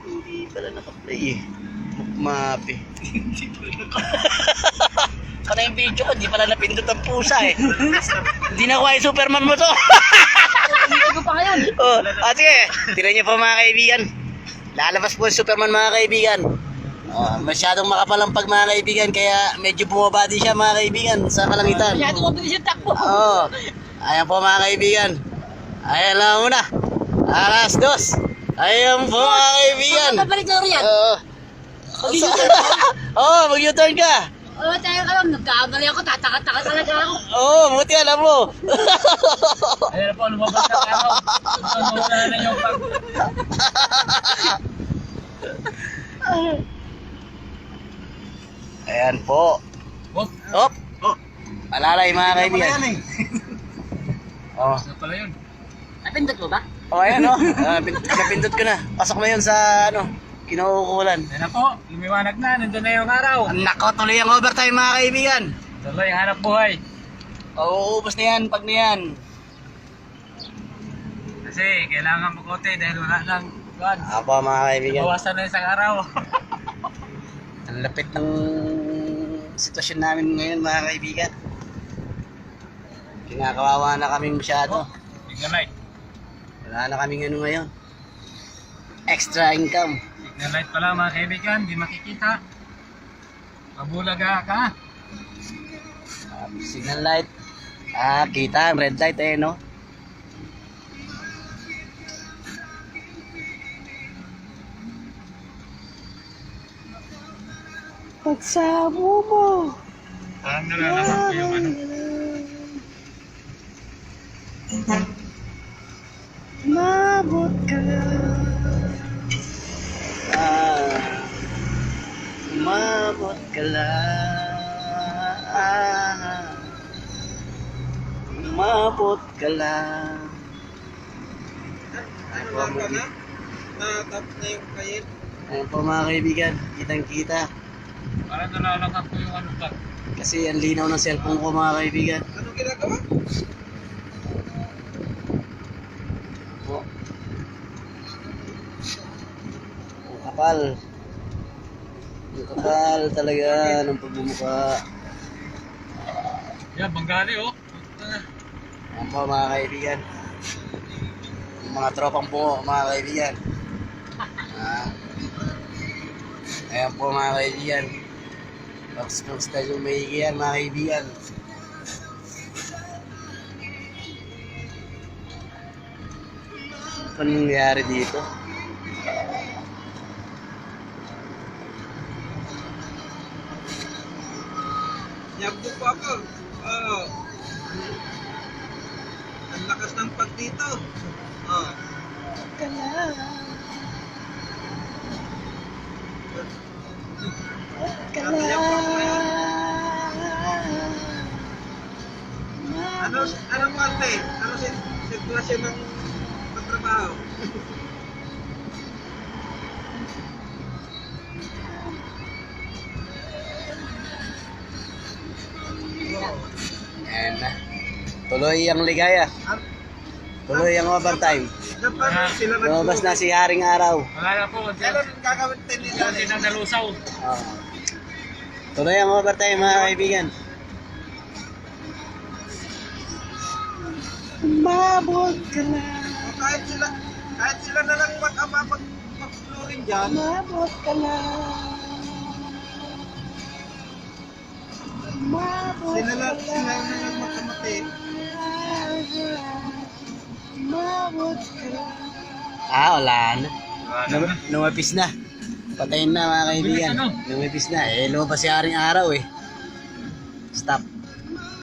Hindi pala naka-play eh. Bookmap eh. Kana yung video ko, di pala napindot ang pusa eh. Hindi nakuha yung Superman mo to. Hindi ko pa ngayon. Oh, sige, tira niyo po mga kaibigan. Lalabas po yung Superman mga kaibigan. Masyadong makapalampag mga kaibigan, kaya medyo bumaba din siya mga kaibigan sa kalangitan. Masyado mabilis yung takbo. Oo. Ayan po mga kaibigan. Ayan lang muna. Alas 2. Ayan po mga kaibigan. Pabalik na rin yan. Oo. Oo, mag-U-turn ka. Oo, tayo alam. Nagkakamali ako. Tataka-taka talaga ako. Oo, buti alam mo. Ayan po, lumabas na araw. Wala na yung pag... Ayan po. Wop! Hop. Alalay mga kaibigan. Oh. Ano pala yun? Napindot mo ba? Oh, ayan oh. Napindot ko na. Pasok na yun sa ano, kinukulan. Ayan na po, lumiwanag na. Nandun na yung araw. Nako, tuloy ang overtime mga kaibigan. Tuloy, hanap buhay. Uubos na yan pag na yan. Kasi kailangan makote dahil wala nang kuwan. Apo mga kaibigan. Bawasan na isang araw. Ang lapit ng sitwasyon namin ngayon mga kaibigan. Kinakawawa na kaming masyado. Signal light. Wala na kaming ano ngayon. Extra income. Signal light pala mga kaibigan, di makikita. Mabulaga ka. Signal light. Kita. Red light eh no. Pagsamo mo. Parang nalalaman ko yung ano. Mabot ka. Mabot ka lang. Mabot ka lang. Ano ka na? Natap na yung kayit. Ayan po mga kaibigan, kitang kita. Parang nalalaman ko yung ano ba. Kasi ang linaw ng cellphone ko mga kaibigan. Anong ginagawa? Po. Ang kapal. Ang kapal talaga ng pagbumuka. Yan, Banggali oh. Ayan po mga kaibigan. Yung mga tropang bungo mga kaibigan. Ayan po mga kaibigan. Box na yung maigi yan mga kaibigan. Ano nangyari dito? Nyabdo po ako. Oo. Ang lakas ng pag dito. Oo. Katiyak po ako ngayon. Anong parte? Ano sitwasyon ng pagtrabaho? Ayan na. Tuloy ang ligaya. Tuloy ang overtime. Dapat sila Lumabas na si Haring Araw. Wala na po. Kailan gagawin nila? Kasi nang nalusaw. Tuloy ang overtime mga kaibigan. Mabot ka na. O kahit sila na lang mag-florin dyan. Mabot ka na. Mabot Sila na lang magkamati. Mabot ka na. Wala na. Wala na. Lumapis na. Patayin na mga kaibigan. Bilis, ano? Lumapis na. Lumabas si Haring Araw eh. Stop.